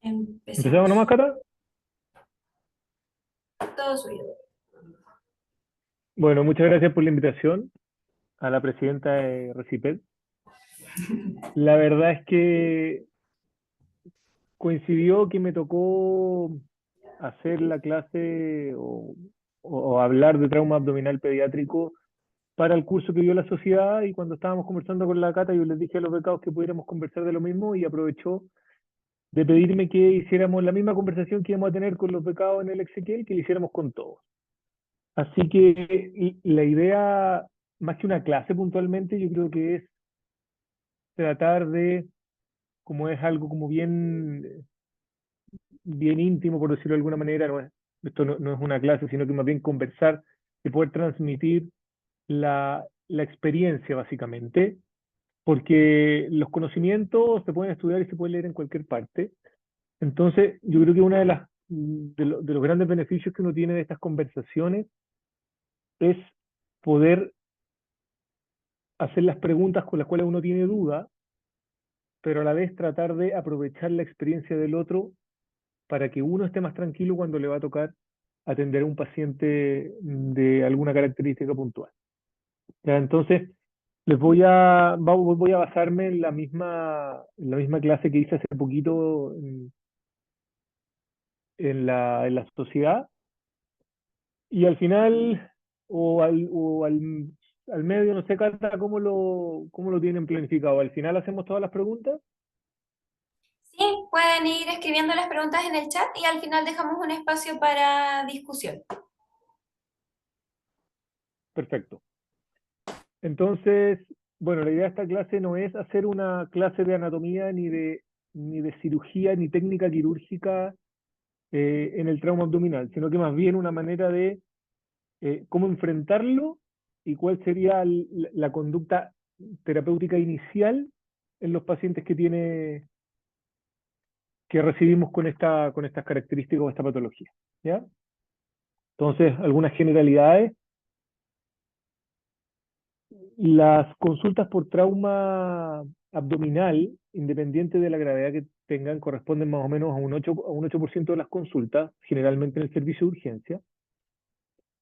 ¿Empezamos nomás, Empecemos. Cata? Todo suyo. Bueno, muchas gracias por la invitación a la presidenta de Recipet. La verdad es que coincidió que me tocó hacer la clase o hablar de trauma abdominal pediátrico para el curso que dio la sociedad y cuando estábamos conversando con la Cata yo les dije a los becados que pudiéramos conversar de lo mismo y aprovechó de pedirme que hiciéramos la misma conversación que íbamos a tener con los becados en el Ezequiel, que la hiciéramos con todos. Así que la idea, más que una clase puntualmente, yo creo que es tratar de, como es algo como bien íntimo, por decirlo de alguna manera, esto no es una clase, sino que más bien conversar y poder transmitir la experiencia, básicamente, porque los conocimientos se pueden estudiar y se pueden leer en cualquier parte. Entonces, yo creo que una de los grandes beneficios que uno tiene de estas conversaciones es poder hacer las preguntas con las cuales uno tiene duda, pero a la vez tratar de aprovechar la experiencia del otro para que uno esté más tranquilo cuando le va a tocar atender a un paciente de alguna característica puntual. ¿Ya? Entonces, voy a basarme en la misma clase que hice hace poquito en la sociedad, y al final, al medio, no sé, Carta, cómo lo tienen planificado. Al final hacemos todas las preguntas. Sí, pueden ir escribiendo las preguntas en el chat y al final dejamos un espacio para discusión. Perfecto. Entonces, bueno, la idea de esta clase no es hacer una clase de anatomía ni de cirugía ni técnica quirúrgica en el trauma abdominal, sino que más bien una manera de cómo enfrentarlo y cuál sería la conducta terapéutica inicial en los pacientes que recibimos con estas características o esta patología. ¿Ya? Entonces, algunas generalidades. Las consultas por trauma abdominal, independiente de la gravedad que tengan, corresponden más o menos a un 8% de las consultas, generalmente en el servicio de urgencia.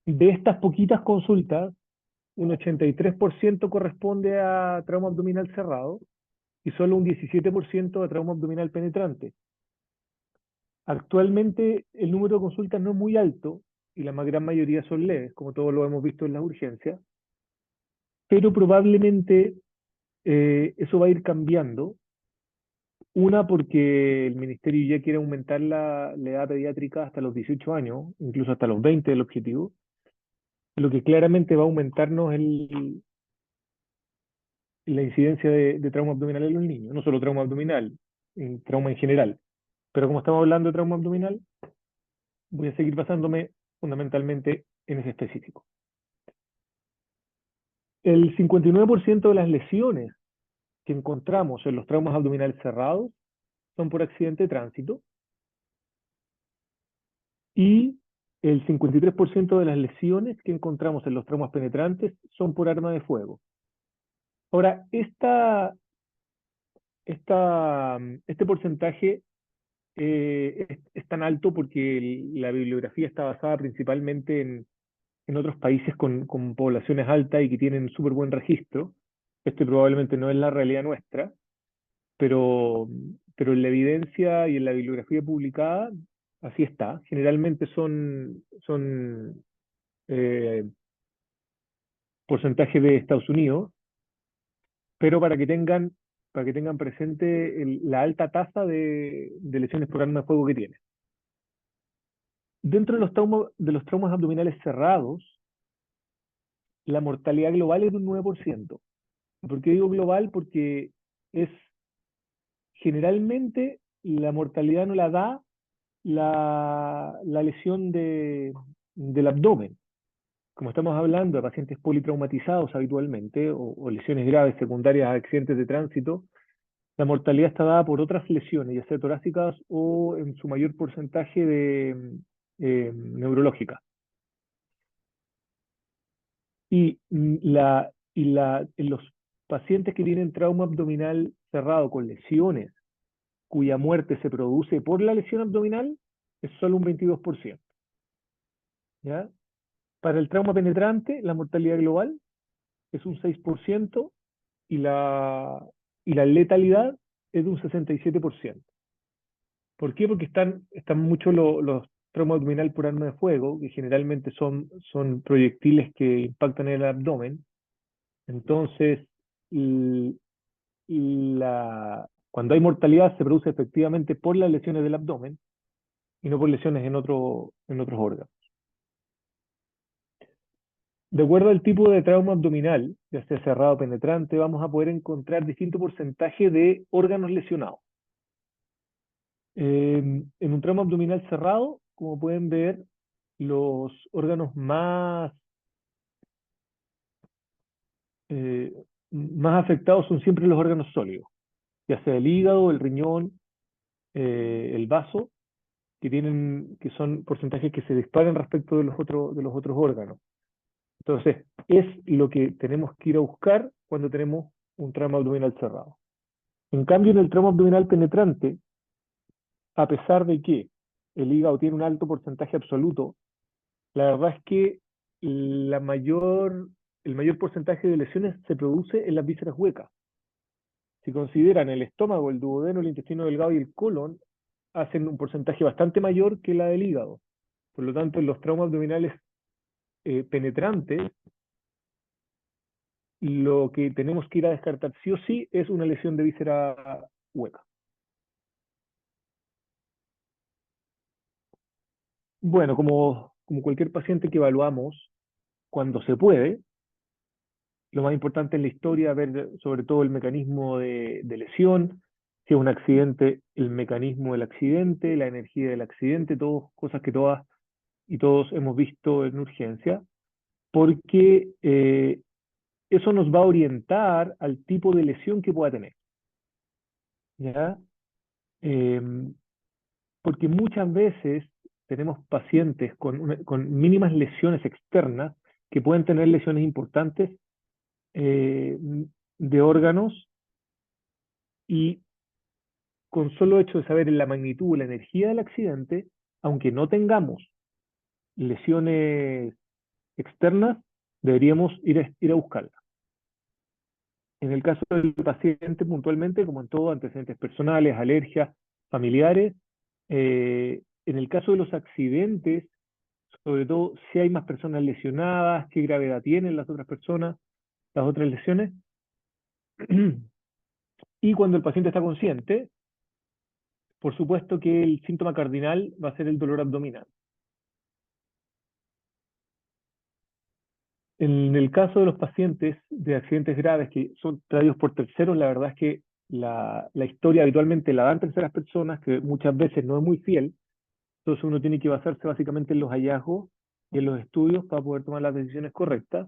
De estas poquitas consultas, un 83% corresponde a trauma abdominal cerrado y solo un 17% a trauma abdominal penetrante. Actualmente el número de consultas no es muy alto y la más gran mayoría son leves, como todos lo hemos visto en las urgencias, pero probablemente eso va a ir cambiando. Una, porque el ministerio ya quiere aumentar la edad pediátrica hasta los 18 años, incluso hasta los 20 el objetivo, lo que claramente va a aumentarnos la incidencia de trauma abdominal en los niños, no solo trauma abdominal, trauma en general. Pero como estamos hablando de trauma abdominal, voy a seguir basándome fundamentalmente en ese específico. El 59% de las lesiones que encontramos en los traumas abdominales cerrados son por accidente de tránsito, y el 53% de las lesiones que encontramos en los traumas penetrantes son por arma de fuego. Ahora, este porcentaje es tan alto porque la bibliografía está basada principalmente en otros países con poblaciones altas y que tienen súper buen registro. Este probablemente no es la realidad nuestra, pero, pero en la evidencia y en la bibliografía publicada, así está. Generalmente son eh, porcentaje de Estados Unidos, pero para que tengan presente la alta tasa de lesiones por arma de fuego que tiene. Dentro de los traumas abdominales cerrados, la mortalidad global es de un 9%. ¿Por qué digo global? Porque es generalmente la mortalidad no la da la lesión del abdomen. Como estamos hablando de pacientes politraumatizados habitualmente o lesiones graves secundarias a accidentes de tránsito, la mortalidad está dada por otras lesiones, ya sea torácicas o en su mayor porcentaje neurológicas. En los pacientes que tienen trauma abdominal cerrado con lesiones cuya muerte se produce por la lesión abdominal es solo un 22%. ¿Ya? Para el trauma penetrante, la mortalidad global es un 6% y la letalidad es de un 67%. ¿Por qué? Porque están mucho los traumas abdominal por arma de fuego, que generalmente son proyectiles que impactan en el abdomen. Entonces, cuando hay mortalidad se produce efectivamente por las lesiones del abdomen y no por lesiones en otros órganos. De acuerdo al tipo de trauma abdominal, ya sea cerrado o penetrante, vamos a poder encontrar distinto porcentaje de órganos lesionados. En un trauma abdominal cerrado, como pueden ver, los órganos eh, más afectados son siempre los órganos sólidos, ya sea el hígado, el riñón, el vaso, que son porcentajes que se disparan respecto de los otros órganos. Entonces, es lo que tenemos que ir a buscar cuando tenemos un trauma abdominal cerrado. En cambio, en el trauma abdominal penetrante, a pesar de que el hígado tiene un alto porcentaje absoluto, la verdad es que el mayor porcentaje de lesiones se produce en las vísceras huecas. Si consideran el estómago, el duodeno, el intestino delgado y el colon, hacen un porcentaje bastante mayor que la del hígado. Por lo tanto, en los traumas abdominales penetrantes, lo que tenemos que ir a descartar sí o sí es una lesión de víscera hueca. Bueno, como cualquier paciente que evaluamos, cuando se puede, lo más importante en la historia es ver sobre todo el mecanismo de lesión, si es un accidente, el mecanismo del accidente, la energía del accidente, cosas que todas y todos hemos visto en urgencia, porque eso nos va a orientar al tipo de lesión que pueda tener. ¿Ya? Em, Porque muchas veces tenemos pacientes con mínimas lesiones externas que pueden tener lesiones importantes eh, de órganos y con solo hecho de saber la magnitud, la energía del accidente, aunque no tengamos lesiones externas, deberíamos ir a buscarla. En el caso del paciente puntualmente, como en todo, antecedentes personales, alergias, familiares, en el caso de los accidentes, sobre todo si hay más personas lesionadas, qué gravedad tienen las otras personas, las otras lesiones. Y cuando el paciente está consciente, por supuesto que el síntoma cardinal va a ser el dolor abdominal. En el caso de los pacientes de accidentes graves que son traídos por terceros, la verdad es que la historia habitualmente la dan terceras personas, que muchas veces no es muy fiel, entonces uno tiene que basarse básicamente en los hallazgos y en los estudios para poder tomar las decisiones correctas.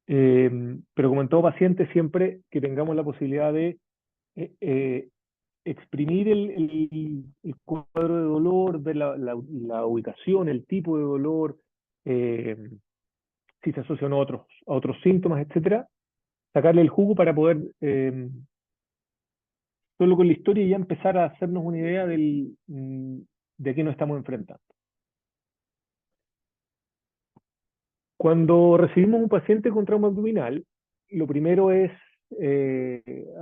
Pero como en todo paciente, siempre que tengamos la posibilidad de exprimir el cuadro de dolor, ver la ubicación, el tipo de dolor, eh, si se asocian a otros síntomas, etcétera, sacarle el jugo para poder, solo con la historia, ya empezar a hacernos una idea de a qué nos estamos enfrentando. Cuando recibimos un paciente con trauma abdominal, lo primero es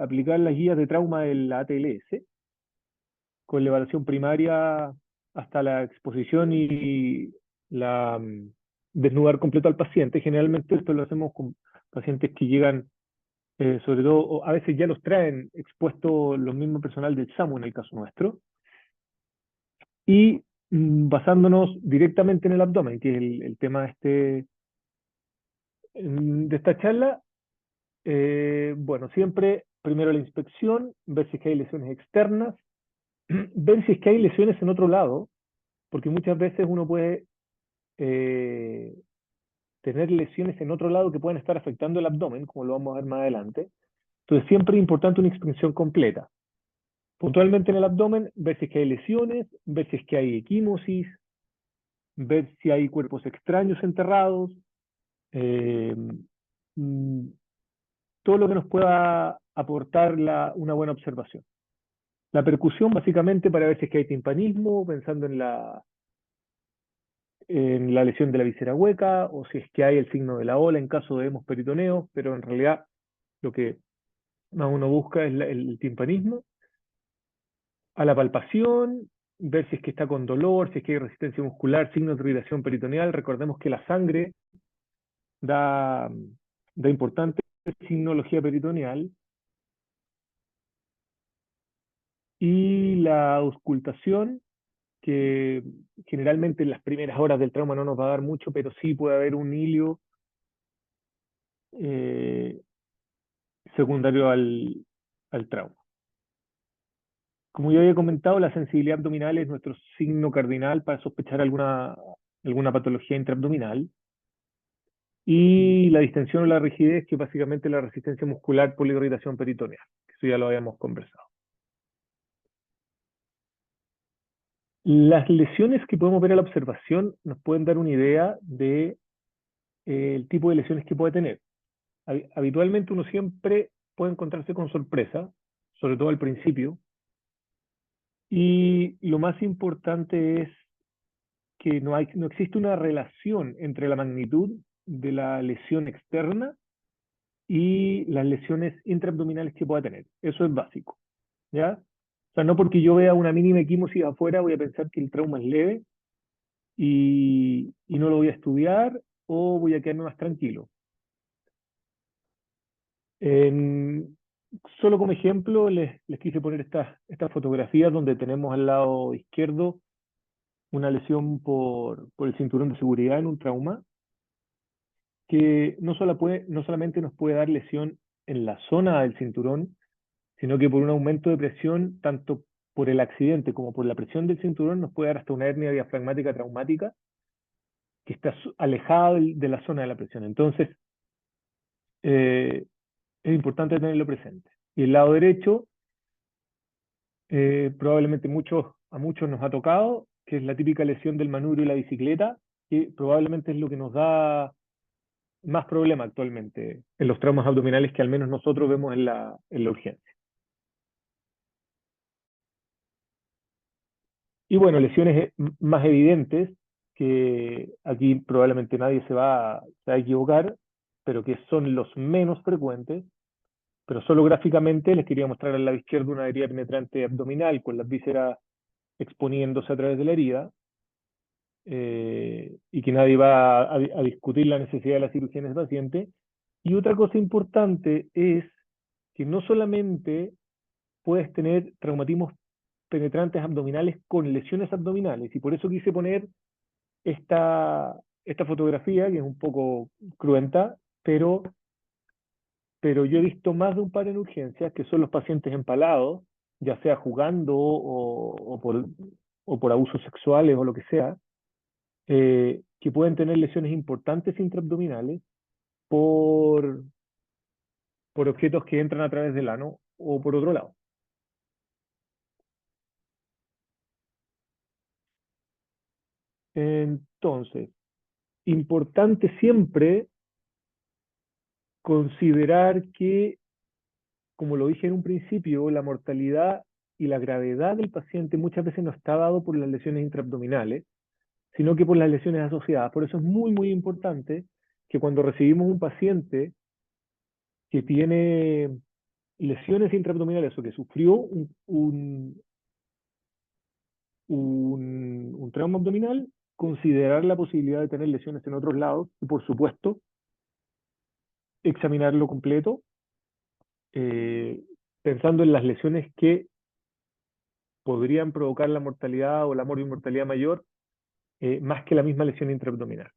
aplicar las guías de trauma del ATLS, con la evaluación primaria hasta la exposición y la desnudar completo al paciente. Generalmente esto lo hacemos con pacientes que llegan, sobre todo, o a veces ya los traen expuestos los mismos personal del SAMU en el caso nuestro, y basándonos directamente en el abdomen, que es el tema de esta charla. Bueno, siempre primero la inspección, ver si es que hay lesiones externas, ver si es que hay lesiones en otro lado, porque muchas veces uno puede eh, tener lesiones en otro lado que pueden estar afectando el abdomen, como lo vamos a ver más adelante. Entonces siempre es importante una inspección completa. Puntualmente en el abdomen, ver si es que hay lesiones, ver si es que hay equimosis, ver si hay cuerpos extraños enterrados, eh, mm, todo lo que nos pueda aportar una buena observación. La percusión básicamente para ver si es que hay timpanismo, pensando en la lesión de la visera hueca, o si es que hay el signo de la ola en caso de hemos peritoneo, pero en realidad lo que más uno busca es el timpanismo. A la palpación, ver si es que está con dolor, si es que hay resistencia muscular, signos de irritación peritoneal. Recordemos que la sangre da, da importante signología peritoneal, y la auscultación, que generalmente en las primeras horas del trauma no nos va a dar mucho, pero sí puede haber un hilio eh, secundario al trauma. Como ya había comentado, la sensibilidad abdominal es nuestro signo cardinal para sospechar alguna patología intraabdominal. Y la distensión o la rigidez, que es básicamente la resistencia muscular por la irritación peritoneal, que eso ya lo habíamos conversado. Las lesiones que podemos ver a la observación nos pueden dar una idea de el tipo de lesiones que puede tener. Habitualmente uno siempre puede encontrarse con sorpresa, sobre todo al principio, y lo más importante es que no existe una relación entre la magnitud de la lesión externa y las lesiones intraabdominales que pueda tener. Eso es básico, ¿ya? O sea, no porque yo vea una mínima equimosis afuera voy a pensar que el trauma es leve y no lo voy a estudiar, o voy a quedarme más tranquilo. En- Solo como ejemplo, les quise poner estas fotografías donde tenemos al lado izquierdo una lesión por el cinturón de seguridad en un trauma, que no solamente nos puede dar lesión en la zona del cinturón, sino que por un aumento de presión, tanto por el accidente como por la presión del cinturón, nos puede dar hasta una hernia diafragmática traumática que está alejada de la zona de la presión. Entonces, eh, es importante tenerlo presente. Y el lado derecho, probablemente a muchos nos ha tocado, que es la típica lesión del manubrio y la bicicleta, que probablemente es lo que nos da más problema actualmente en los traumas abdominales que al menos nosotros vemos en la urgencia. Y bueno, lesiones más evidentes, que aquí probablemente nadie se va a equivocar, pero que son los menos frecuentes, pero solo gráficamente les quería mostrar al lado izquierdo una herida penetrante abdominal con las vísceras exponiéndose a través de la herida, y que nadie va a discutir la necesidad de la cirugía en ese paciente. Y otra cosa importante es que no solamente puedes tener traumatismos penetrantes abdominales con lesiones abdominales, y por eso quise poner esta, esta fotografía, que es un poco cruenta, pero yo he visto más de un par en urgencias, que son los pacientes empalados, ya sea jugando o por abusos sexuales o lo que sea, que pueden tener lesiones importantes intraabdominales por, por objetos que entran a través del ano o por otro lado. Entonces, importante siempre considerar que, como lo dije en un principio, la mortalidad y la gravedad del paciente muchas veces no está dado por las lesiones intraabdominales, sino que por las lesiones asociadas. Por eso es muy, muy importante que cuando recibimos un paciente que tiene lesiones intraabdominales o que sufrió un trauma abdominal, considerar la posibilidad de tener lesiones en otros lados y, por supuesto, examinarlo completo, eh, pensando en las lesiones que podrían provocar la mortalidad o la morbimortalidad mayor, más que la misma lesión intraabdominal.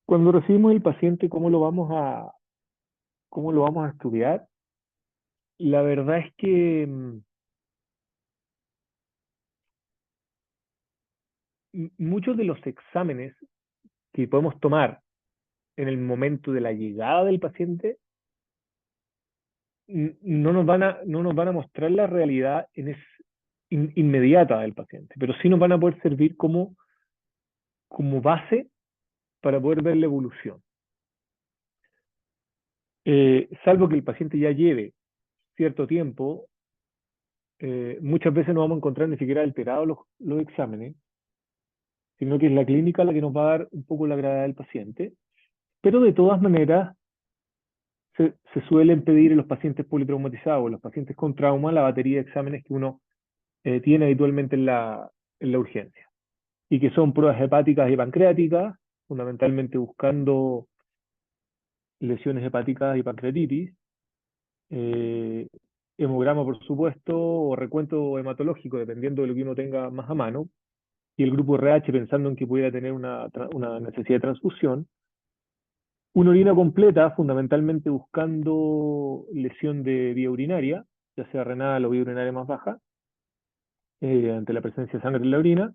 Cuando recibimos el paciente, ¿cómo lo vamos a estudiar? La verdad es que muchos de los exámenes que podemos tomar en el momento de la llegada del paciente no nos van a mostrar la realidad inmediata del paciente, pero sí nos van a poder servir como base para poder ver la evolución. salvo que el paciente ya lleve cierto tiempo, muchas veces no vamos a encontrar ni siquiera alterados los exámenes, sino que es la clínica la que nos va a dar un poco la gravedad del paciente. Pero de todas maneras, se suelen pedir en los pacientes politraumatizados, en los pacientes con trauma, la batería de exámenes que uno tiene habitualmente en la urgencia, y que son pruebas hepáticas y pancreáticas, fundamentalmente buscando lesiones hepáticas y pancreatitis, eh, hemograma, por supuesto, o recuento hematológico, dependiendo de lo que uno tenga más a mano, y el grupo RH pensando en que pudiera tener una necesidad de transfusión. Una orina completa, fundamentalmente buscando lesión de vía urinaria, ya sea renal o vía urinaria más baja, ante la presencia de sangre en la orina.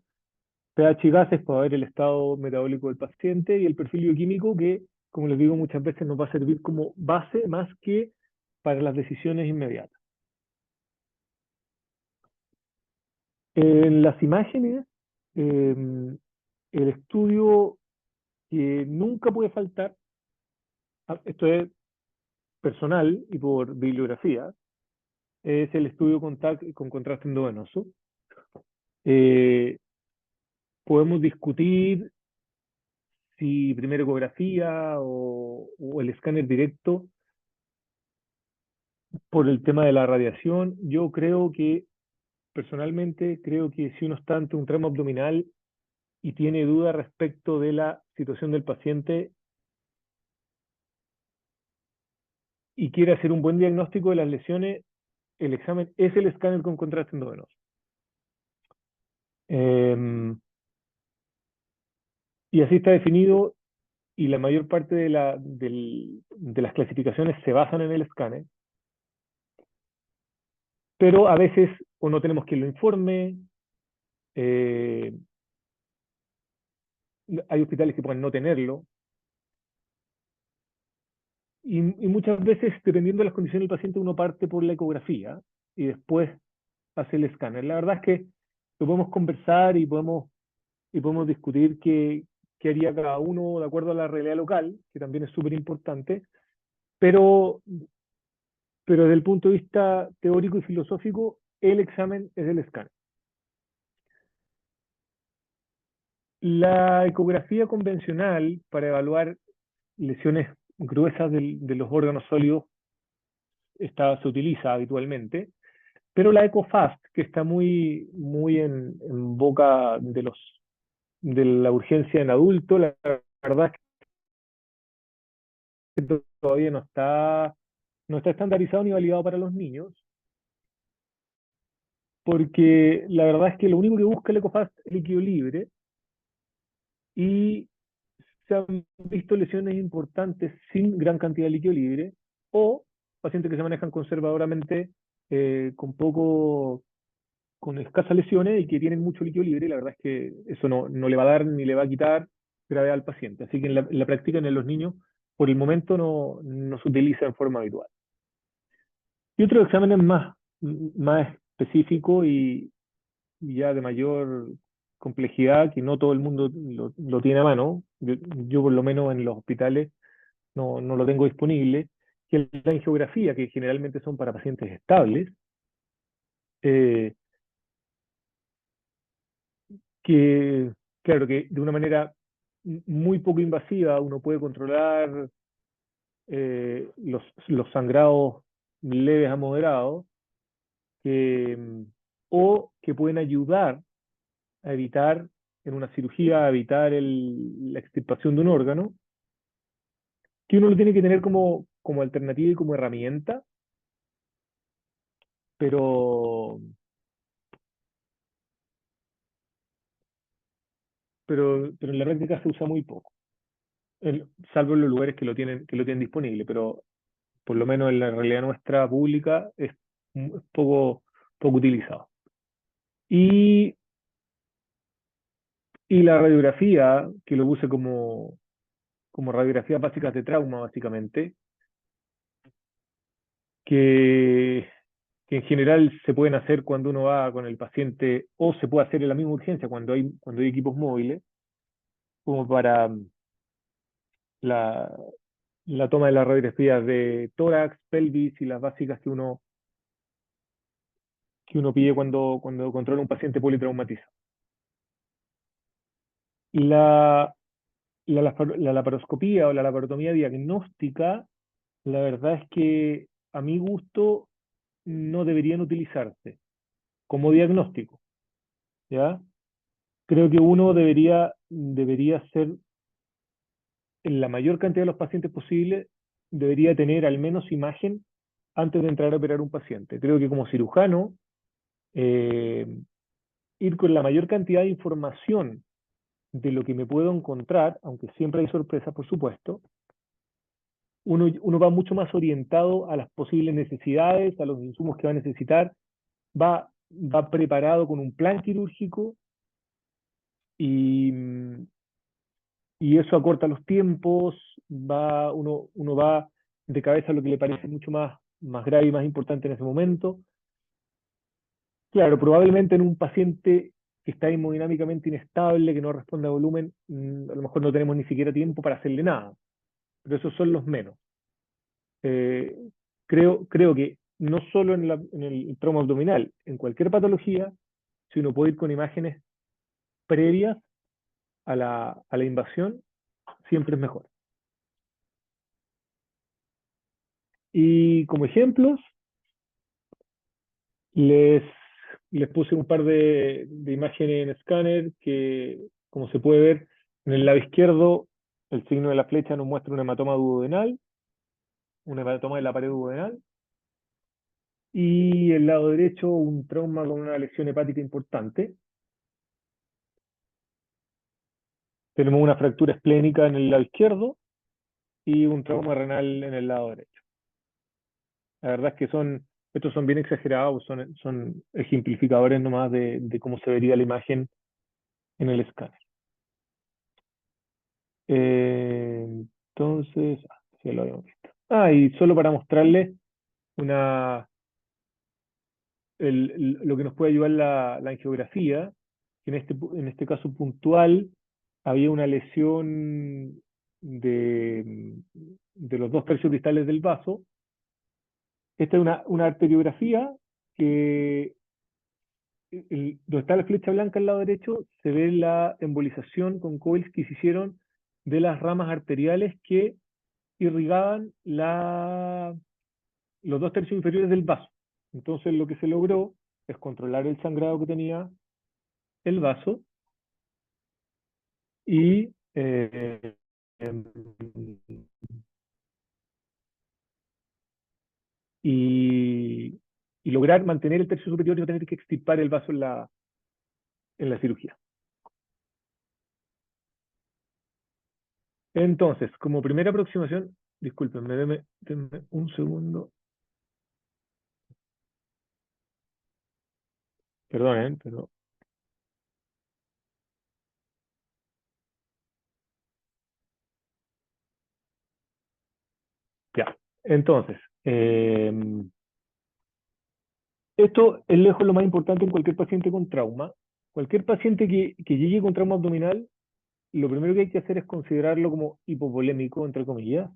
pH y gases para ver el estado metabólico del paciente y el perfil bioquímico que, como les digo, muchas veces nos va a servir como base más que para las decisiones inmediatas. En las imágenes, el estudio que nunca puede faltar, esto es personal y por bibliografía, es el estudio con contraste endovenoso. Eh, Podemos discutir si primero ecografía o el escáner directo por el tema de la radiación. Yo creo que, personalmente, creo que si uno está ante un trauma abdominal y tiene duda respecto de la situación del paciente y quiere hacer un buen diagnóstico de las lesiones, el examen es el escáner con contraste endovenoso. Y así está definido, y la mayor parte de las clasificaciones se basan en el escáner, pero a veces o no tenemos quien lo informe, eh, hay hospitales que pueden no tenerlo, y muchas veces, dependiendo de las condiciones del paciente, uno parte por la ecografía y después hace el escáner. La verdad es que lo podemos conversar y podemos discutir qué haría cada uno de acuerdo a la realidad local, que también es súper importante, pero, pero desde el punto de vista teórico y filosófico, el examen es el escáner. La ecografía convencional para evaluar lesiones gruesas de los órganos sólidos se utiliza habitualmente, pero la EcoFast, que está muy en boca de la urgencia en adulto, la verdad es que todavía no está estandarizado ni validado para los niños, porque la verdad es que lo único que busca el EcoFast es líquido libre, y se han visto lesiones importantes sin gran cantidad de líquido libre, o pacientes que se manejan conservadoramente, con con escasas lesiones y que tienen mucho líquido libre, y la verdad es que eso no le va a dar ni le va a quitar gravedad al paciente. Así que en la práctica en los niños, por el momento no se utiliza en forma habitual. Y otros exámenes más específicos y ya de mayor complejidad, que no todo el mundo lo tiene a mano. Yo por lo menos en los hospitales no lo tengo disponible, que es la angiografía, que generalmente son para pacientes estables, eh, que, claro, que de una manera muy poco invasiva uno puede controlar los sangrados leves a moderados, que, o que pueden ayudar a evitar, en una cirugía, a evitar la extirpación de un órgano, que uno lo tiene que tener como alternativa y como herramienta, pero, pero en la práctica se usa muy poco, salvo en los lugares que lo tienen disponible, pero por lo menos en la realidad nuestra pública es poco utilizado. Y, y la radiografía, que lo use como radiografías básicas de trauma, básicamente, que, que en general se pueden hacer cuando uno va con el paciente, o se puede hacer en la misma urgencia cuando hay equipos móviles, como para la, la toma de las radiografías de tórax, pelvis y las básicas que uno pide cuando controla un paciente politraumatizado. La, la laparoscopía o la laparotomía diagnóstica, la verdad es que a mi gusto no deberían utilizarse como diagnóstico, ¿ya? Creo que uno debería ser, en la mayor cantidad de los pacientes posible, debería tener al menos imagen antes de entrar a operar un paciente. Creo que como cirujano, eh, ir con la mayor cantidad de información de lo que me puedo encontrar, aunque siempre hay sorpresas, por supuesto, uno va mucho más orientado a las posibles necesidades, a los insumos que va a necesitar, va preparado con un plan quirúrgico y, y eso acorta los tiempos, uno va de cabeza a lo que le parece mucho más grave y más importante en ese momento. Claro, probablemente en un paciente que está hemodinámicamente inestable, que no responde a volumen, a lo mejor no tenemos ni siquiera tiempo para hacerle nada, pero esos son los menos. Eh, creo que no solo en el trauma abdominal, en cualquier patología, si uno puede ir con imágenes previas a la invasión, siempre es mejor. Y como ejemplos, les, les puse un par de imágenes en escáner que, como se puede ver, en el lado izquierdo, el signo de la flecha nos muestra un hematoma duodenal, un hematoma de la pared duodenal, y el lado derecho un trauma con una lesión hepática importante. Tenemos una fractura esplénica en el lado izquierdo y un trauma renal en el lado derecho. La verdad es que estos son bien exagerados, son ejemplificadores nomás de cómo se vería la imagen en el escáner. Entonces, sí lo habíamos visto. Y solo para mostrarles una, lo que nos puede ayudar la angiografía, que en este caso puntual había una lesión de los dos tercios distales del vaso. Esta es una arteriografía que donde está la flecha blanca al lado derecho, se ve la embolización con coils que se hicieron de las ramas arteriales que irrigaban los dos tercios inferiores del vaso. Entonces lo que se logró es controlar el sangrado que tenía el vaso y, em, y, y lograr mantener el tercio superior y no tener que extirpar el vaso en la cirugía. Entonces, como primera aproximación, discúlpenme, denme un segundo. Perdonen, pero ya. Entonces, esto es lejos lo más importante en cualquier paciente con trauma. Cualquier paciente que llegue con trauma abdominal, lo primero que hay que hacer es considerarlo como hipovolémico, entre comillas.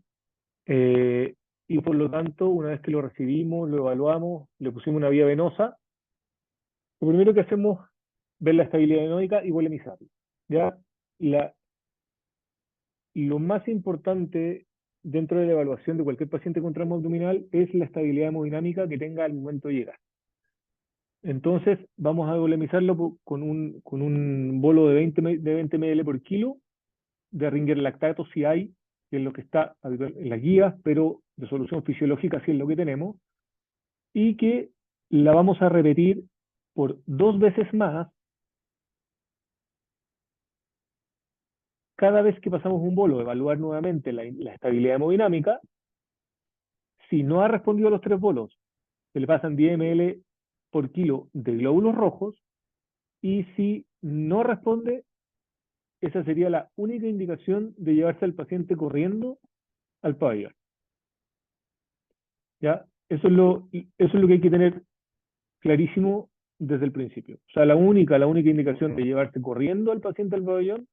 eh, y por lo tanto, una vez que lo recibimos, lo evaluamos, le pusimos una vía venosa, lo primero que hacemos es ver la estabilidad hemodinámica y volemizarlo. ¿Ya? La, lo más importante dentro de la evaluación de cualquier paciente con trauma abdominal es la estabilidad hemodinámica que tenga al momento de llegar. Entonces, vamos a volemizarlo con un bolo de 20 ml por kilo de Ringer lactato si hay, que es lo que está en las guías, pero de solución fisiológica si es lo que tenemos, y que la vamos a repetir por 2 veces más cada vez que pasamos un bolo, evaluar nuevamente la estabilidad hemodinámica. Si no ha respondido a los 3 bolos, se le pasan 10 ml por kilo de glóbulos rojos, y si no responde, esa sería la única indicación de llevarse al paciente corriendo al pabellón. ¿Ya? Eso es lo que hay que tener clarísimo desde el principio. O sea, la única indicación de llevarse corriendo al paciente al pabellón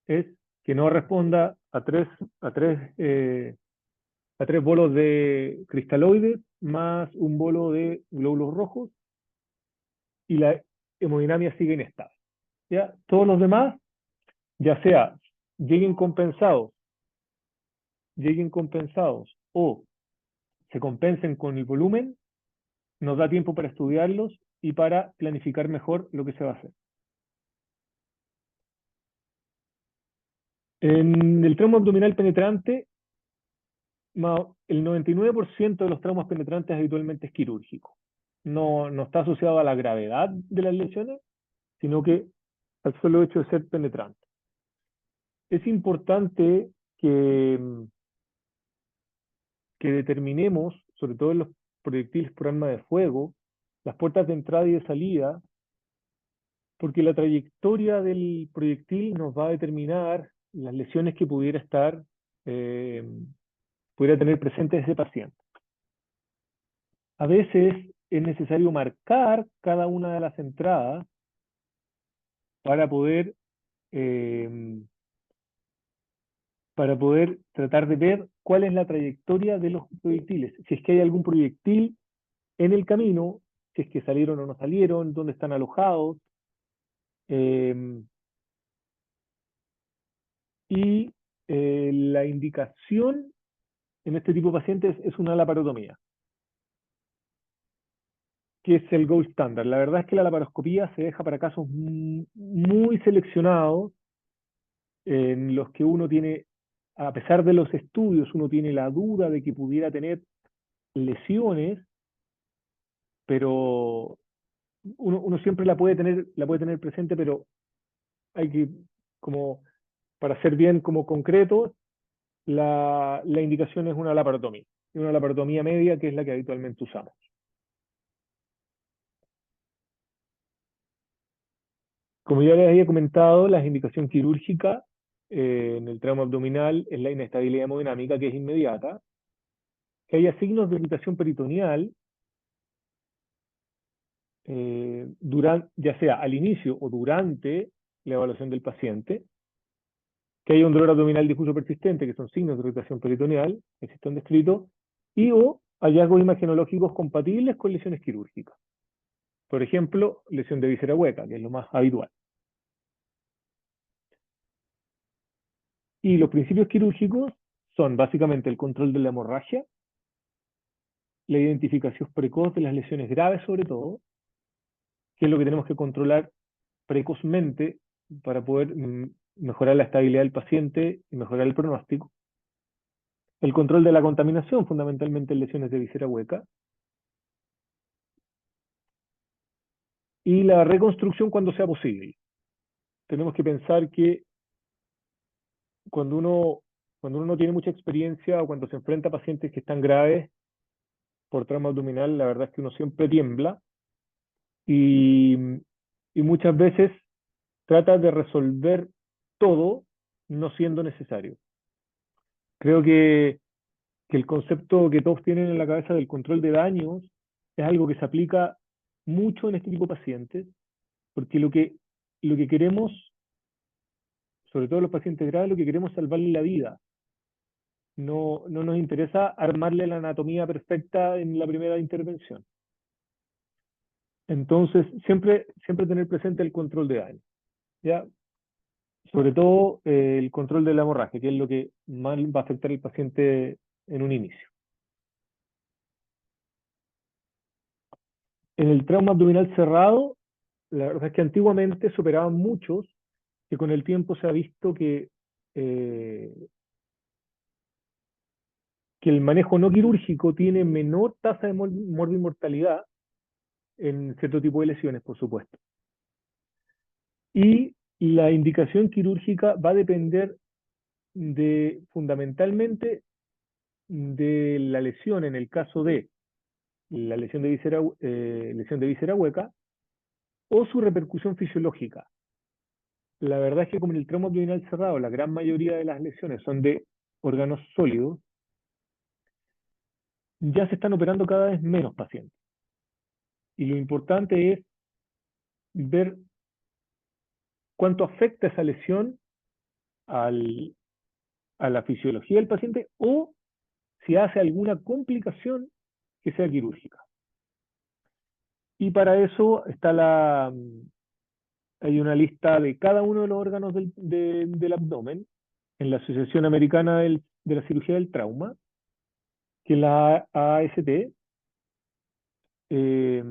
es que no responda a tres a 3 bolos de cristaloides más un bolo de glóbulos rojos y la hemodinamia sigue inestable. ¿Ya? Todos los demás, ya sea lleguen compensados, lleguen compensados o se compensen con el volumen, nos da tiempo para estudiarlos y para planificar mejor lo que se va a hacer. En el trauma abdominal penetrante, el 99% de los traumas penetrantes habitualmente es quirúrgico. No está asociado a la gravedad de las lesiones, sino que al solo hecho de ser penetrante. Es importante que determinemos, sobre todo en los proyectiles por arma de fuego, las puertas de entrada y de salida, porque la trayectoria del proyectil nos va a determinar las lesiones que eh, pudiera tener presente ese paciente. A veces es necesario marcar cada una de las entradas para poder, eh, para poder tratar de ver cuál es la trayectoria de los proyectiles. Si es que hay algún proyectil en el camino, si es que salieron o no salieron, dónde están alojados. Eh, y la indicación en este tipo de pacientes es una laparotomía, que es el gold standard. La verdad es que la laparoscopía se deja para casos muy seleccionados en los que uno tiene, a pesar de los estudios, uno tiene la duda de que pudiera tener lesiones, pero uno siempre la puede tener presente, pero hay que, como, para ser bien como concreto, la indicación es una laparotomía media que es la que habitualmente usamos. Como ya les había comentado, la indicación quirúrgica en el trauma abdominal es la inestabilidad hemodinámica, que es inmediata, que haya signos de irritación peritoneal, ya sea al inicio o durante la evaluación del paciente, que haya un dolor abdominal difuso persistente, que son signos de irritación peritoneal, que se están descritos, y o hallazgos imagenológicos compatibles con lesiones quirúrgicas. Por ejemplo, lesión de víscera hueca, que es lo más habitual. Y los principios quirúrgicos son básicamente el control de la hemorragia, la identificación precoz de las lesiones graves sobre todo, que es lo que tenemos que controlar precozmente para poder mejorar la estabilidad del paciente y mejorar el pronóstico. El control de la contaminación, fundamentalmente en lesiones de visera hueca. Y la reconstrucción cuando sea posible. Tenemos que pensar que cuando uno no tiene mucha experiencia o cuando se enfrenta a pacientes que están graves por trauma abdominal, la verdad es que uno siempre tiembla y, y muchas veces trata de resolver todo no siendo necesario. Creo que el concepto que todos tienen en la cabeza del control de daños es algo que se aplica mucho en este tipo de pacientes, porque lo que queremos, sobre todo los pacientes graves, lo que queremos es salvarle la vida. No nos interesa armarle la anatomía perfecta en la primera intervención. Entonces, siempre tener presente el control de daño. ¿Ya? Sobre todo el control de la hemorragia, que es lo que más va a afectar al paciente en un inicio. En el trauma abdominal cerrado, la verdad es que antiguamente se operaban muchos, que con el tiempo se ha visto eh, que el manejo no quirúrgico tiene menor tasa de morbimortalidad en cierto tipo de lesiones, por supuesto. Y la indicación quirúrgica va a depender fundamentalmente de la lesión en el caso de la lesión de víscera hueca o su repercusión fisiológica. La verdad es que como en el trauma abdominal cerrado, la gran mayoría de las lesiones son de órganos sólidos, ya se están operando cada vez menos pacientes. Y lo importante es ver cuánto afecta esa lesión a la fisiología del paciente o si hace alguna complicación que sea quirúrgica. Y para eso hay una lista de cada uno de los órganos del abdomen en la Asociación Americana de la Cirugía del Trauma, que es la AST, eh,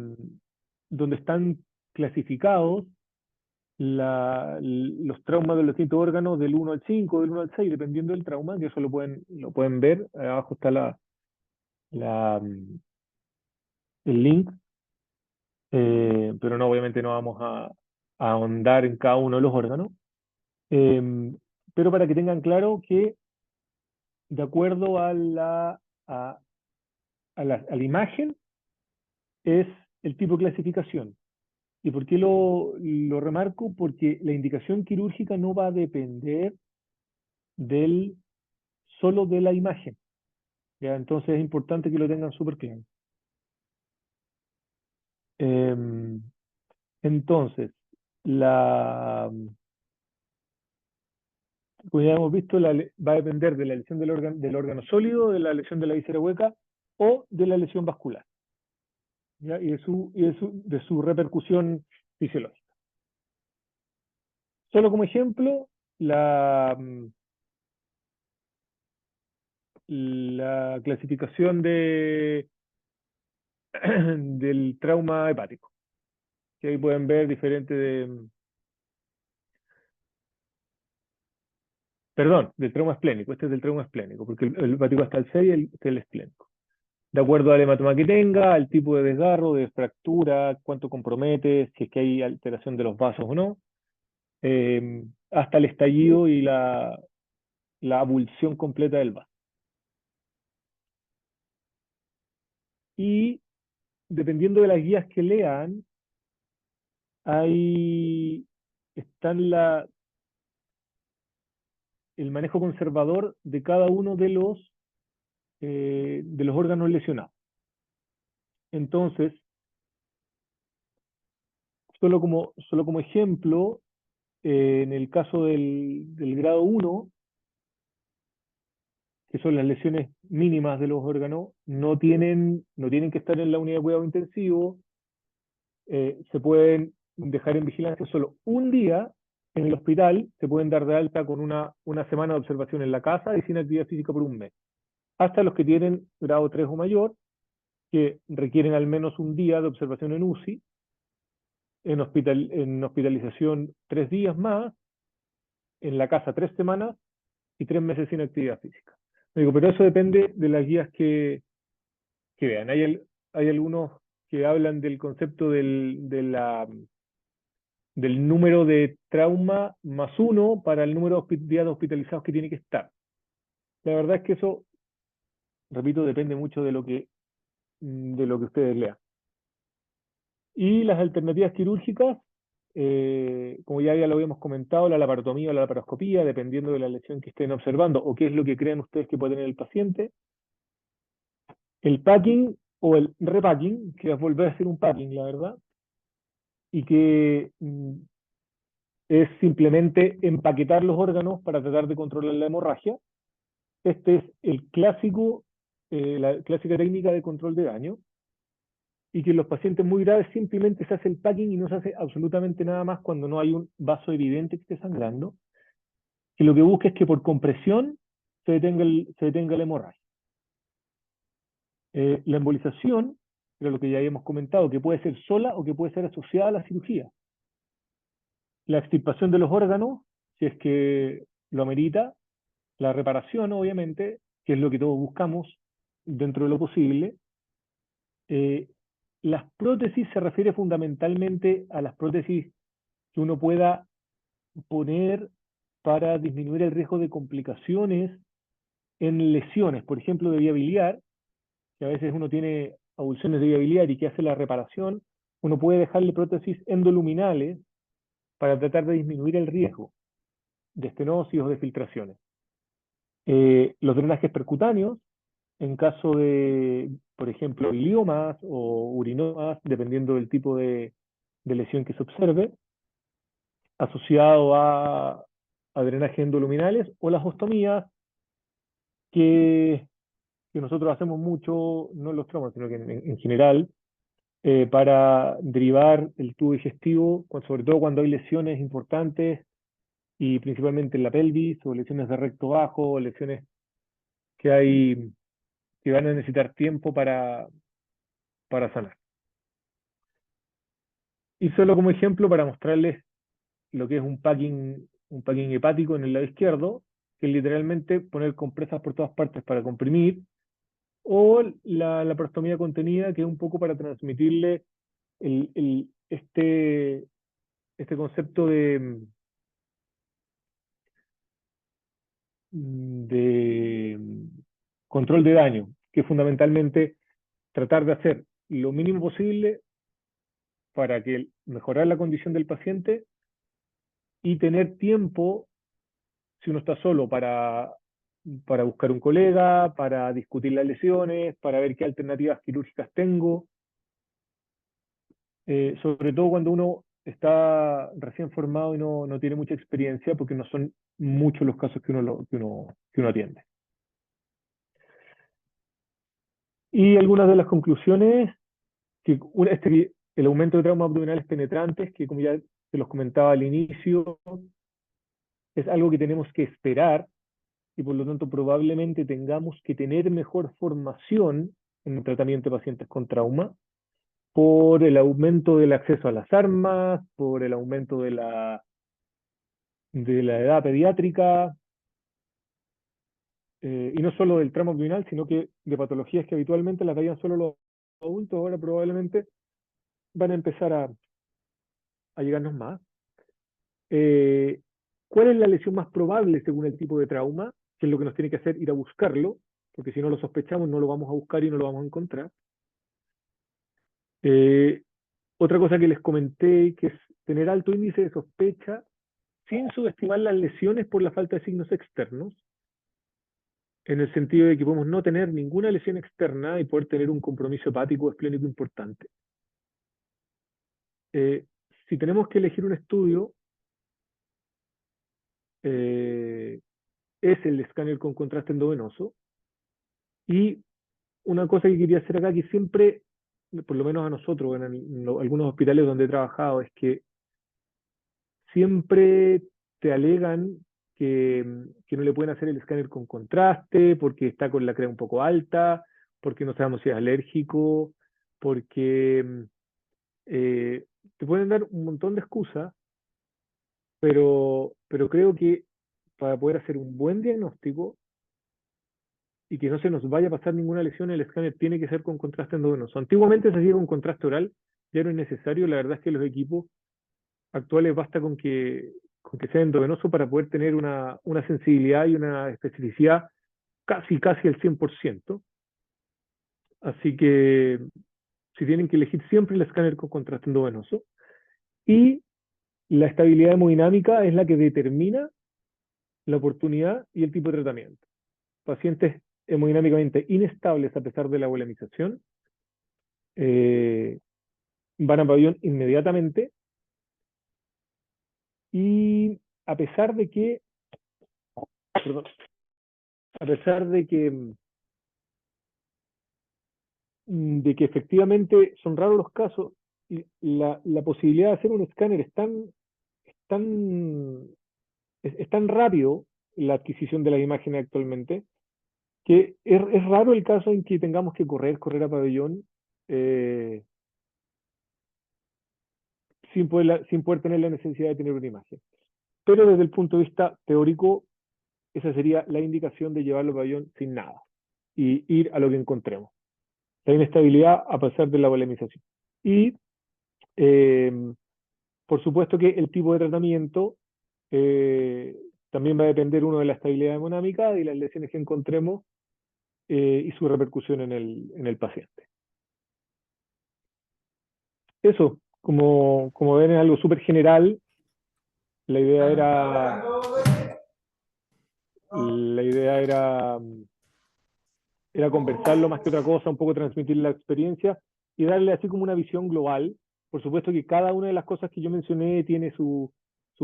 donde están clasificados los traumas de los distintos órganos del 1 al 5, del 1 al 6, dependiendo del trauma, que eso lo pueden ver. Abajo está la, mm, el link, pero no, obviamente no vamos a ahondar en cada uno de los órganos. Eh, pero para que tengan claro que de acuerdo a, a la imagen es el tipo de clasificación. ¿Y por qué lo remarco? Porque la indicación quirúrgica no va a depender del, solo de la imagen. ¿Ya? Entonces es importante que lo tengan súper claro. Em, entonces, como ya hemos visto, va a depender de la lesión del órgano sólido, de la lesión de la víscera hueca o de la lesión vascular, ¿ya? Y de su repercusión fisiológica. Solo como ejemplo, la clasificación del trauma hepático, que ahí pueden ver perdón, del trauma esplénico. Este es del trauma esplénico, porque el hepático está el 6 y el esplénico. De acuerdo al hematoma que tenga, al tipo de desgarro, de fractura, cuánto compromete, si es que hay alteración de los vasos o no, hasta el estallido y la abulsión completa del vaso. Y dependiendo de las guías que lean, ahí están el manejo conservador de cada uno de los órganos lesionados. Entonces, solo como ejemplo, en el caso del grado 1, que son las lesiones mínimas de los órganos, no tienen que estar en la unidad de cuidado intensivo, se pueden dejar en vigilancia solo un día en el hospital, se pueden dar de alta con una semana de observación en la casa y sin actividad física por un mes. Hasta los que tienen grado 3 o mayor, que requieren al menos un día de observación en UCI, en hospitalización 3 días más, en la casa 3 semanas y 3 meses sin actividad física. Digo, pero eso depende de las guías que vean. Hay algunos que hablan del concepto del número de trauma más uno para el número de días hospitalizados que tiene que estar. La verdad es que eso, repito, depende mucho de lo que ustedes lean. Y las alternativas quirúrgicas, como ya lo habíamos comentado, la laparotomía o la laparoscopía, dependiendo de la lesión que estén observando o qué es lo que creen ustedes que puede tener el paciente. El packing o el repacking, que es volver a hacer un packing, la verdad, y que es simplemente empaquetar los órganos para tratar de controlar la hemorragia. Este es la clásica técnica de control de daño, y que en los pacientes muy graves simplemente se hace el packing y no se hace absolutamente nada más cuando no hay un vaso evidente que esté sangrando, que lo que busca es que por compresión se detenga la hemorragia. La embolización, era lo que ya habíamos comentado, que puede ser sola o que puede ser asociada a la cirugía. La extirpación de los órganos, si es que lo amerita, la reparación, obviamente, que es lo que todos buscamos dentro de lo posible. Las prótesis se refiere fundamentalmente a las prótesis que uno pueda poner para disminuir el riesgo de complicaciones en lesiones, por ejemplo, de vía biliar, que a veces uno tiene avulsiones de vía biliar y que hace la reparación, uno puede dejarle prótesis endoluminales para tratar de disminuir el riesgo de estenosis o de filtraciones. Los drenajes percutáneos, en caso de, por ejemplo, gliomas o urinomas, dependiendo del tipo de lesión que se observe, asociado a drenajes endoluminales, o las ostomías, que que nosotros hacemos mucho, no en los traumas, sino que en general, para derivar el tubo digestivo, sobre todo cuando hay lesiones importantes y principalmente en la pelvis o lesiones de recto bajo, o lesiones que hay que van a necesitar tiempo para sanar. Y solo como ejemplo para mostrarles lo que es un packing hepático en el lado izquierdo, que es literalmente poner compresas por todas partes para comprimir, o la laparostomía contenida, que es un poco para transmitirle este concepto de control de daño, que es fundamentalmente tratar de hacer lo mínimo posible para que mejorar la condición del paciente y tener tiempo, si uno está solo, para buscar un colega, para discutir las lesiones, para ver qué alternativas quirúrgicas tengo, sobre todo cuando uno está recién formado y no tiene mucha experiencia, porque no son muchos los casos que uno atiende. Y algunas de las conclusiones, que el aumento de traumas abdominales penetrantes, que como ya se los comentaba al inicio, es algo que tenemos que esperar y por lo tanto probablemente tengamos que tener mejor formación en el tratamiento de pacientes con trauma por el aumento del acceso a las armas, por el aumento de la edad pediátrica, y no solo del trauma abdominal, sino que de patologías que habitualmente las veían solo los adultos, ahora probablemente van a empezar a llegarnos más. Eh, ¿Cuál es la lesión más probable según el tipo de trauma? Que es lo que nos tiene que hacer ir a buscarlo, porque si no lo sospechamos no lo vamos a buscar y no lo vamos a encontrar. Eh, Otra cosa que les comenté, que es tener alto índice de sospecha sin subestimar las lesiones por la falta de signos externos, en el sentido de que podemos no tener ninguna lesión externa y poder tener un compromiso hepático esplénico importante. Si tenemos que elegir un estudio, es el escáner con contraste endovenoso. Y una cosa que quería hacer acá, que siempre, por lo menos a nosotros, algunos hospitales donde he trabajado, es que siempre te alegan que no le pueden hacer el escáner con contraste, porque está con la crea un poco alta, porque no sabemos si es alérgico, porque eh, te pueden dar un montón de excusas, pero creo que para poder hacer un buen diagnóstico y que no se nos vaya a pasar ninguna lesión, el escáner tiene que ser con contraste endovenoso. Antiguamente se hacía con contraste oral, ya no es necesario, la verdad es que los equipos actuales basta con que sea endovenoso para poder tener una sensibilidad y una especificidad casi al 100%. Así que si tienen que elegir siempre el escáner con contraste endovenoso. Y la estabilidad hemodinámica es la que determina la oportunidad y el tipo de tratamiento. Pacientes hemodinámicamente inestables a pesar de la volemización van a pabellón inmediatamente y a pesar de que, perdón, a pesar de que efectivamente son raros los casos, y la posibilidad de hacer un escáner tan, es tan rápido la adquisición de las imágenes actualmente, que es raro el caso en que tengamos que correr a pabellón eh, sin poder tener la necesidad de tener una imagen. Pero desde el punto de vista teórico, esa sería la indicación de llevarlo a pabellón sin nada y ir a lo que encontremos. La inestabilidad a pesar de la volemización. Y eh, por supuesto que el tipo de tratamiento eh, también va a depender uno de la estabilidad hemodinámica y las lesiones que encontremos y su repercusión en el paciente. Eso, como ven, es algo súper general. La idea era, la idea era conversarlo más que otra cosa, un poco transmitir la experiencia y darle así como una visión global. Por supuesto que cada una de las cosas que yo mencioné tiene sus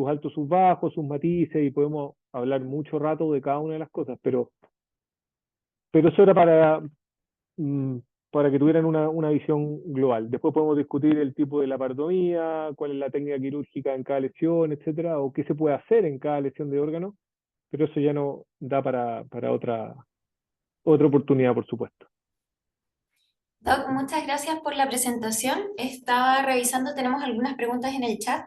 altos, sus bajos, sus matices y podemos hablar mucho rato de cada una de las cosas, pero pero eso era mm, para que tuvieran una visión global. Después podemos discutir el tipo de laparotomía, cuál es la técnica quirúrgica en cada lesión, etcétera, o qué se puede hacer en cada lesión de órgano, pero eso ya no da para otra oportunidad, por supuesto. Doc, muchas gracias por la presentación. Estaba revisando, tenemos algunas preguntas en el chat.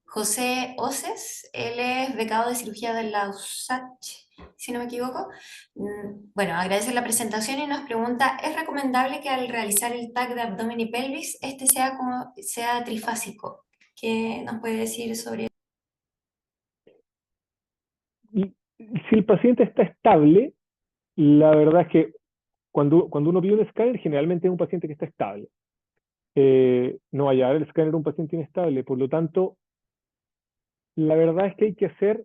José Oces, él es becado de cirugía de la USACH, si no me equivoco. Bueno, agradece la presentación y nos pregunta, ¿es recomendable que al realizar el TAC de abdomen y pelvis, este sea trifásico? ¿Qué nos puede decir sobre eso? Y si el paciente está estable, la verdad es que cuando uno pide un escáner, generalmente es un paciente que está estable. No va a llevar el escáner a un paciente inestable, por lo tanto, la verdad es que hay que hacer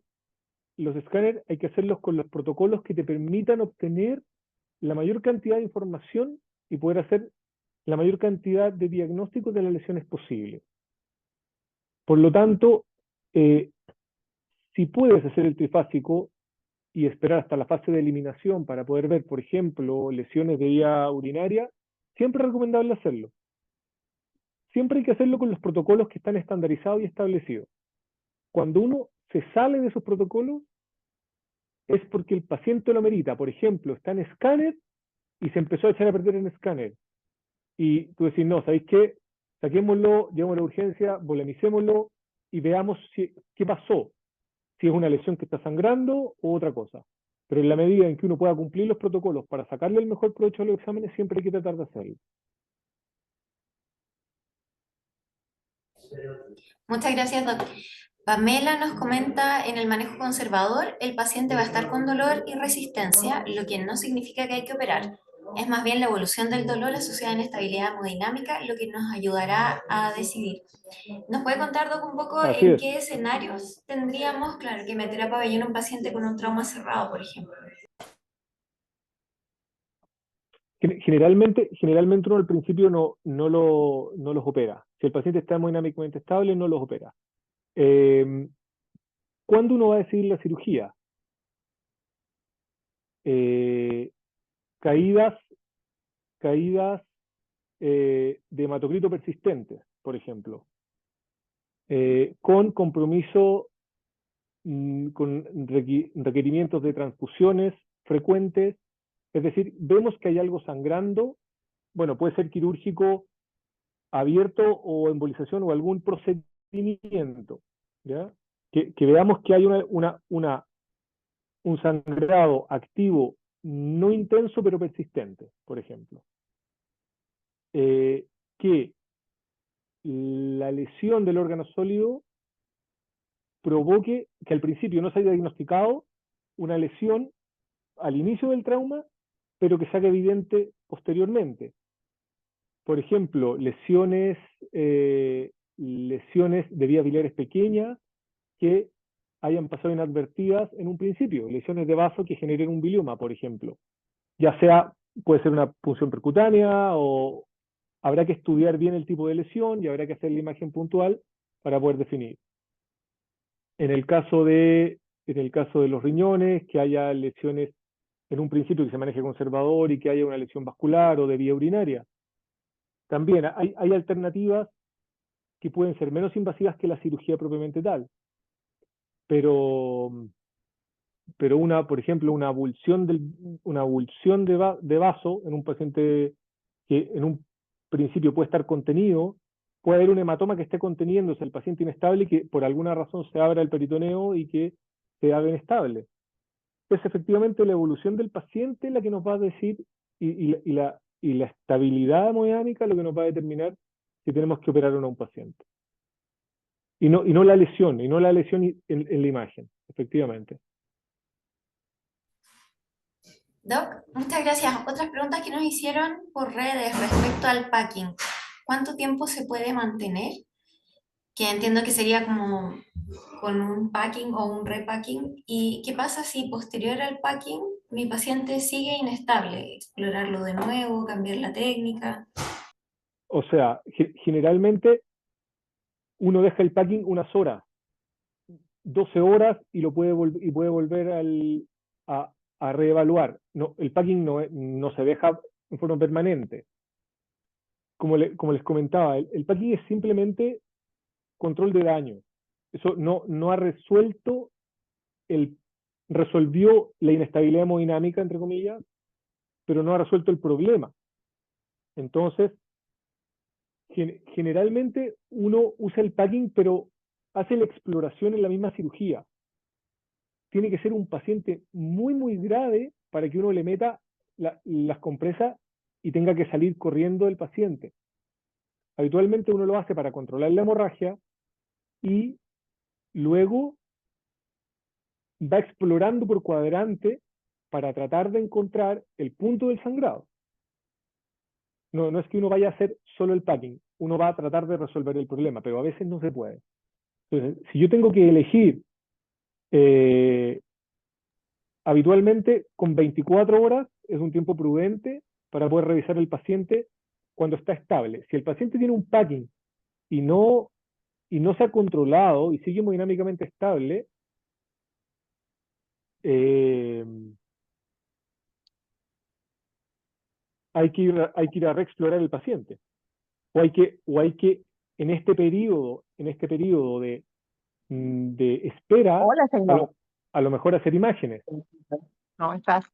los escáneres, hay que hacerlos con los protocolos que te permitan obtener la mayor cantidad de información y poder hacer la mayor cantidad de diagnósticos de las lesiones posible. Por lo tanto, eh, si puedes hacer el trifásico y esperar hasta la fase de eliminación para poder ver, por ejemplo, lesiones de vía urinaria, siempre es recomendable hacerlo. Siempre hay que hacerlo con los protocolos que están estandarizados y establecidos. Cuando uno se sale de esos protocolos, es porque el paciente lo merita. Por ejemplo, está en escáner y se empezó a echar a perder en escáner. Y tú decís, no, ¿sabéis qué? Saquémoslo, llevémoslo a urgencia, volemicémoslo y veamos qué pasó. Si es una lesión que está sangrando o otra cosa. Pero en la medida en que uno pueda cumplir los protocolos para sacarle el mejor provecho a los exámenes, siempre hay que tratar de hacerlo. Muchas gracias, doctor. Pamela nos comenta, en el manejo conservador, el paciente va a estar con dolor y resistencia, lo que no significa que hay que operar. Es más bien la evolución del dolor asociada a inestabilidad hemodinámica lo que nos ayudará a decidir. ¿Nos puede contar, Doc, un poco Así en es. qué escenarios tendríamos, claro, que meter a pabellón a un paciente con un trauma cerrado, por ejemplo? Generalmente uno al principio no los opera. Si el paciente está hemodinámicamente estable, no los opera. Eh, ¿Cuándo uno va a decidir la cirugía? Eh, caídas caídas de hematocrito persistentes, por ejemplo, con compromiso, con requerimientos de transfusiones frecuentes, es decir, vemos que hay algo sangrando, bueno, puede ser quirúrgico abierto o embolización o algún procedimiento, ¿ya? Que veamos que hay un sangrado activo no intenso pero persistente, por ejemplo. Que la lesión del órgano sólido provoque que al principio no se haya diagnosticado una lesión al inicio del trauma, pero que se haga evidente posteriormente. Por ejemplo, lesiones de vías biliares pequeñas que hayan pasado inadvertidas en un principio, lesiones de vaso que generen un bilioma, por ejemplo. Ya sea, puede ser una punción percutánea o habrá que estudiar bien el tipo de lesión y habrá que hacer la imagen puntual para poder definir. En el caso de los riñones, que haya lesiones en un principio que se maneje conservador y que haya una lesión vascular o de vía urinaria. También hay alternativas que pueden ser menos invasivas que la cirugía propiamente tal, pero, pero por ejemplo, una abulsión de vaso en un paciente que en un principio puede estar contenido, puede haber un hematoma que esté conteniéndose el paciente inestable y que por alguna razón se abra el peritoneo y que se haga inestable. Es efectivamente la evolución del paciente la que nos va a decir y la estabilidad hemodinámica lo que nos va a determinar si tenemos que operar o no a un paciente. Y no la lesión, en la imagen, efectivamente. Doc, muchas gracias. Otras preguntas que nos hicieron por redes respecto al packing. ¿Cuánto tiempo se puede mantener? Que entiendo que sería como con un packing o un repacking. ¿Y qué pasa si posterior al packing mi paciente sigue inestable? Explorarlo de nuevo, cambiar la técnica. O sea, generalmente uno deja el packing unas horas, 12 horas y puede volver a, a reevaluar. No, el packing no se deja en forma permanente. Como les comentaba, el packing es simplemente control de daño. Eso no ha resolvió la inestabilidad hemodinámica, entre comillas, pero no ha resuelto el problema. Entonces, generalmente uno usa el packing, pero hace la exploración en la misma cirugía. Tiene que ser un paciente muy, muy grave para que uno le meta las compresas y tenga que salir corriendo el paciente. Habitualmente uno lo hace para controlar la hemorragia y luego va explorando por cuadrante para tratar de encontrar el punto del sangrado. No es que uno vaya a hacer solo el packing, uno va a tratar de resolver el problema, pero a veces no se puede. Entonces, si yo tengo que elegir, habitualmente con 24 horas es un tiempo prudente para poder revisar el paciente cuando está estable. Si el paciente tiene un packing y no se ha controlado y sigue hemodinámicamente estable, eh, hay que ir a reexplorar el paciente. O hay que en este periodo de espera, Hola, señor. a lo mejor hacer imágenes. ¿Cómo estás?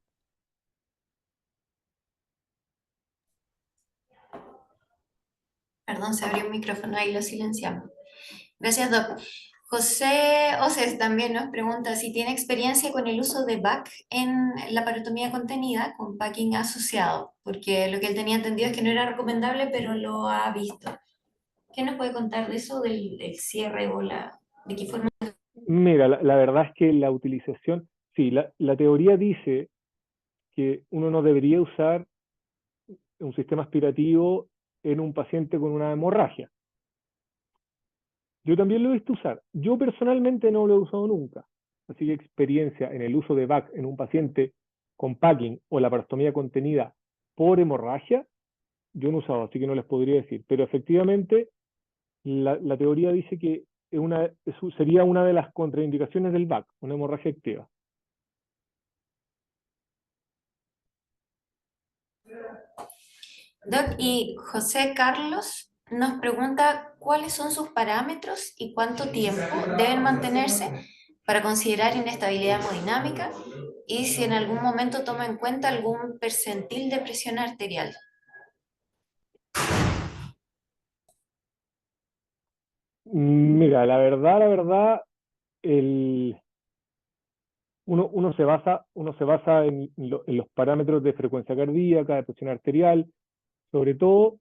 Perdón, se abrió un micrófono ahí, lo silenciamos. Gracias, Doc. José Oces también nos pregunta si tiene experiencia con el uso de BAC en la parotomía contenida con packing asociado, porque lo que él tenía entendido es que no era recomendable, pero lo ha visto. ¿Qué nos puede contar de eso, del cierre o de qué forma? Mira, la verdad es que la utilización, sí, la teoría dice que uno no debería usar un sistema aspirativo en un paciente con una hemorragia. Yo también lo he visto usar. Yo personalmente no lo he usado nunca. Así que experiencia en el uso de BAC en un paciente con packing o la parostomía contenida por hemorragia, yo no he usado, así que no les podría decir. Pero efectivamente, la teoría dice que sería una de las contraindicaciones del BAC, una hemorragia activa. Doc, y José Carlos nos pregunta cuáles son sus parámetros y cuánto tiempo deben mantenerse para considerar inestabilidad hemodinámica y si en algún momento toma en cuenta algún percentil de presión arterial. Mira, la verdad, el, uno se basa en los parámetros de frecuencia cardíaca, de presión arterial, sobre todo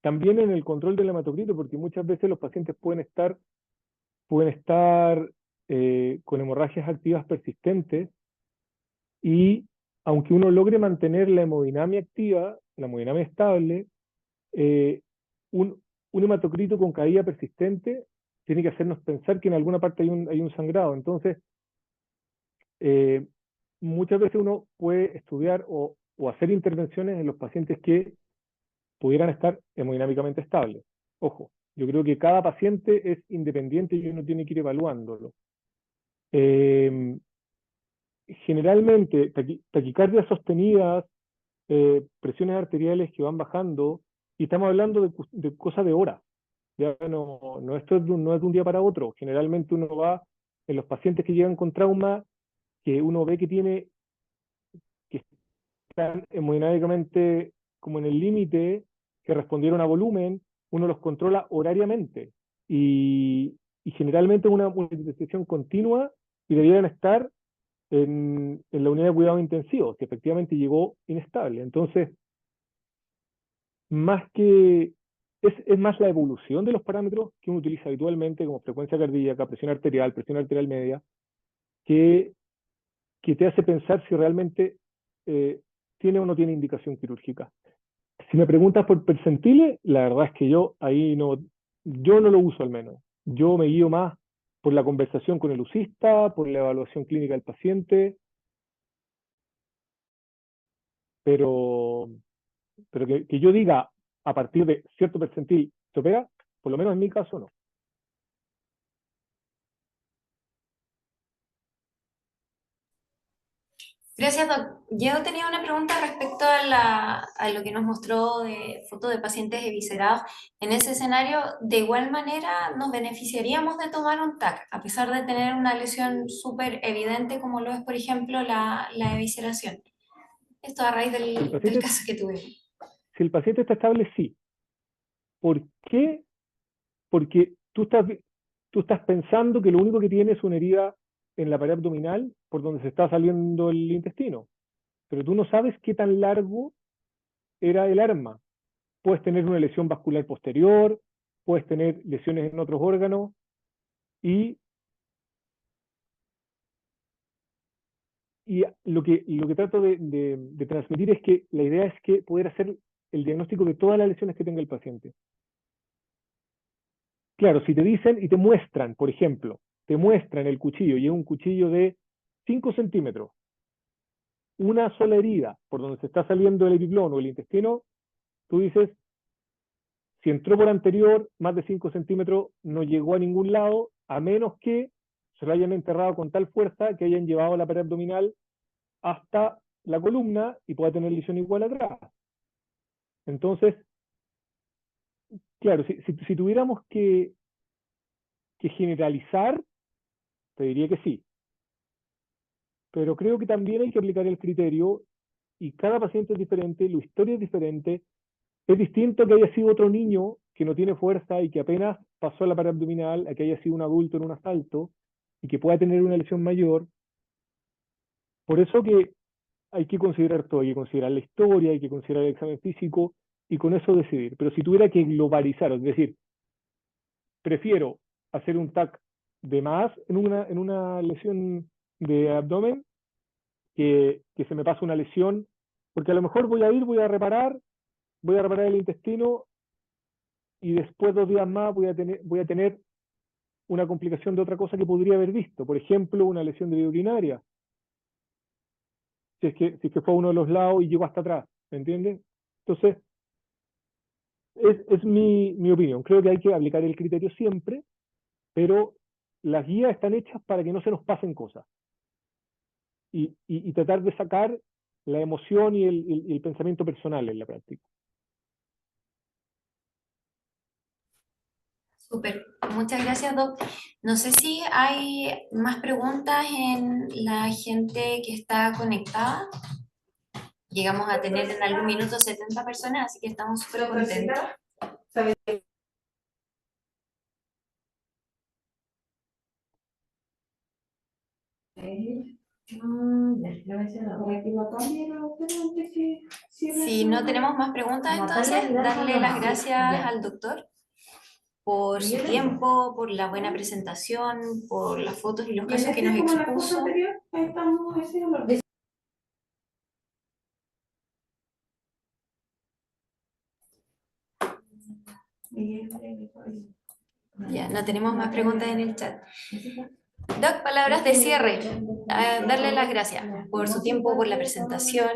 también en el control del hematocrito, porque muchas veces los pacientes pueden estar con hemorragias activas persistentes y aunque uno logre mantener la hemodinamia activa, la hemodinamia estable, eh, un, un hematocrito con caída persistente tiene que hacernos pensar que en alguna parte hay un sangrado. Entonces, eh, muchas veces uno puede estudiar o hacer intervenciones en los pacientes que pudieran estar hemodinámicamente estables. Ojo, yo creo que cada paciente es independiente y uno tiene que ir evaluándolo. Eh, Generalmente, taquicardias sostenidas, presiones arteriales que van bajando, y estamos hablando de cosas de horas. Ya esto no es de un día para otro. Generalmente uno va en los pacientes que llegan con trauma, que uno ve que están hemodinámicamente como en el límite, que respondieron a volumen, uno los controla horariamente. Y generalmente es una utilización continua y debieran estar en la unidad de cuidado intensivo, que efectivamente llegó inestable. Entonces, más que es más la evolución de los parámetros que uno utiliza habitualmente, como frecuencia cardíaca, presión arterial media, que, que te hace pensar si realmente tiene o no tiene indicación quirúrgica. Si me preguntas por percentiles, la verdad es que yo no lo uso al menos. Yo me guío más por la conversación con el UCIsta, por la evaluación clínica del paciente, pero, pero que yo diga a partir de cierto percentil se opera, por lo menos en mi caso no. Gracias, Doc. Yo tenía una pregunta respecto a lo que nos mostró de fotos de pacientes eviscerados. En ese escenario, ¿de igual manera nos beneficiaríamos de tomar un TAC, a pesar de tener una lesión súper evidente como lo es, por ejemplo, la evisceración? Esto a raíz Si el del paciente, caso que tuvimos. si el paciente está estable, sí. ¿Por qué? Porque tú estás pensando que lo único que tiene es una herida en la pared abdominal por donde se está saliendo el intestino, pero tú no sabes qué tan largo era el arma. Puedes tener una lesión vascular posterior, puedes tener lesiones en otros órganos, y, y lo que trato de transmitir es que la idea es que poder hacer el diagnóstico de todas las lesiones que tenga el paciente. Claro, si te dicen y te muestran, por ejemplo, te muestran el cuchillo y es un cuchillo de 5 centímetros, una sola herida por donde se está saliendo el epiplón o el intestino, tú dices, si entró por anterior, más de 5 centímetros, no llegó a ningún lado, a menos que se lo hayan enterrado con tal fuerza que hayan llevado la pared abdominal hasta la columna y pueda tener lesión igual atrás. Entonces, claro, si tuviéramos que generalizar, te diría que sí, pero creo que también hay que aplicar el criterio y cada paciente es diferente, la historia es diferente. Es distinto que haya sido otro niño que no tiene fuerza y que apenas pasó a la pared abdominal, a que haya sido un adulto en un asalto y que pueda tener una lesión mayor. Por eso que hay que considerar todo, hay que considerar la historia, hay que considerar el examen físico y con eso decidir. Pero si tuviera que globalizar, es decir, prefiero hacer un TAC de más en una lesión de abdomen que se me pase una lesión, porque a lo mejor voy a reparar el intestino y después 2 días más voy a tener una complicación de otra cosa que podría haber visto, por ejemplo, una lesión de vía urinaria, si es que fue a uno de los lados y llegó hasta atrás, ¿me entiendes? Entonces, es mi opinión. Creo que hay que aplicar el criterio siempre, pero las guías están hechas para que no se nos pasen cosas y tratar de sacar la emoción y el pensamiento personal en la práctica. Súper, muchas gracias, Doc. No sé si hay más preguntas en la gente que está conectada. Llegamos a tener en algún minuto 70 personas, así que estamos súper contentos. Si no tenemos más preguntas, entonces darle las gracias al doctor por su tiempo, por la buena presentación, por las fotos y los casos que nos expuso. Ya, no tenemos más preguntas en el chat. Doc, palabras de cierre. Darle las gracias por su tiempo, por la presentación.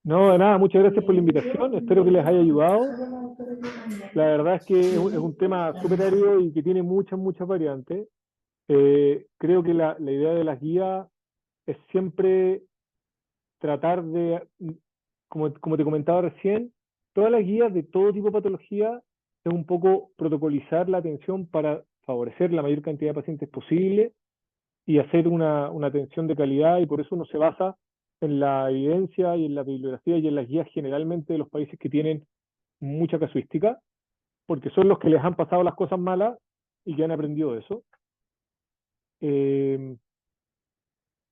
No, de nada, muchas gracias por la invitación, espero que les haya ayudado. La verdad es que es un tema súper árido y que tiene muchas variantes. Creo que la idea de las guías es siempre tratar de, como te comentaba recién, todas las guías de todo tipo de patología es un poco protocolizar la atención para favorecer la mayor cantidad de pacientes posible y hacer una atención de calidad, y por eso uno se basa en la evidencia y en la bibliografía y en las guías generalmente de los países que tienen mucha casuística, porque son los que les han pasado las cosas malas y que han aprendido de eso. Eh,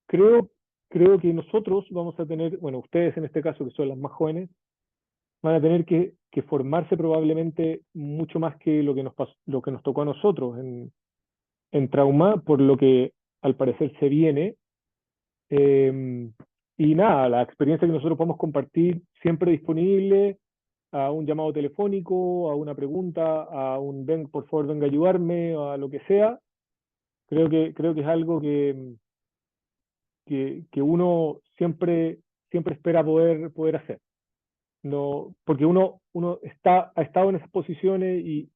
creo, creo que nosotros vamos a tener, bueno, ustedes en este caso, que son las más jóvenes, van a tener que formarse probablemente mucho más que lo que lo que nos tocó a nosotros en trauma, por lo que al parecer se viene. Eh, y nada, la experiencia que nosotros podemos compartir siempre disponible, a un llamado telefónico, a una pregunta, a un ven, por favor, venga a ayudarme, a lo que sea. Creo que es algo que uno siempre espera poder hacer. No, porque uno ha estado en esas posiciones y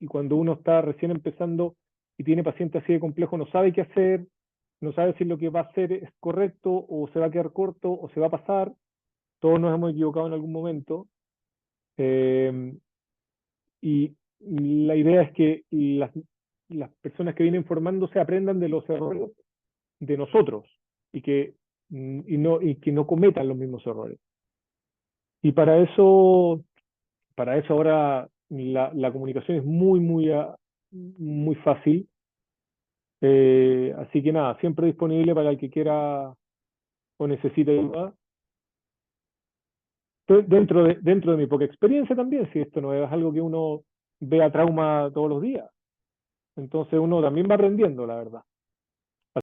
cuando uno está recién empezando y tiene pacientes así de complejos, no sabe qué hacer, no sabe si lo que va a hacer es correcto o se va a quedar corto o se va a pasar. Todos nos hemos equivocado en algún momento. Eh, y la idea es que las personas que vienen formándose aprendan de los errores de nosotros y y que no cometan los mismos errores. Y para eso ahora la comunicación es muy fácil. Así que nada, siempre disponible para el que quiera o necesite ayuda. Dentro de mi poca experiencia también, si esto no es algo que uno vea trauma todos los días. Entonces uno también va aprendiendo, la verdad.